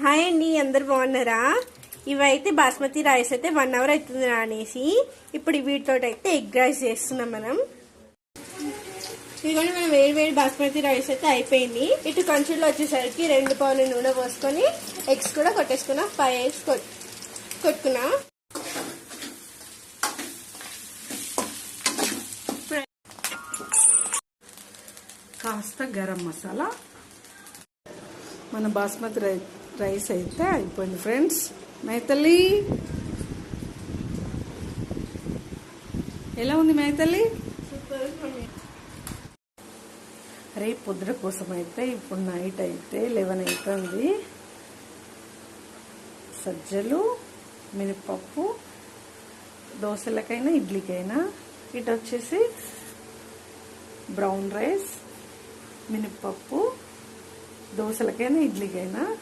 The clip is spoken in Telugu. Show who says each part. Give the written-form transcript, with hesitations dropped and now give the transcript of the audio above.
Speaker 1: హాయ్ అండి, అందరు బాగున్నారా? ఇవైతే బాస్మతి రైస్ అయితే 1 అవర్ అవుతుంది అనేసి ఇప్పుడు వీటితో అయితే ఎగ్ రైస్ చేస్తున్నాం మనం. ఇదిగోండి, మనం వేడి బాస్మతి రైస్ అయితే అయిపోయింది. ఇటు కంచుల్లో వచ్చేసరికి 2 పావులు నూనె పోసుకొని ఎగ్స్ కూడా కొట్టేసుకున్నా. 5 eggs కొట్టుకున్నా.
Speaker 2: కాస్త గరం మసాలా. మన బాస్మతి రైస్ అయితే అయిపోయింది ఫ్రెండ్స్. మైతల్లి ఎలా ఉంది మైతల్లి? రేపు పొద్దున కోసం అయితే ఇప్పుడు నైట్ అయితే 11 అవుతుంది. సజ్జలు, మినపప్పు, దోశలకైనా ఇడ్లీకైనా. ఇటు వచ్చేసి బ్రౌన్ రైస్, మినపప్పు, దోశలకైనా ఇడ్లీకైనా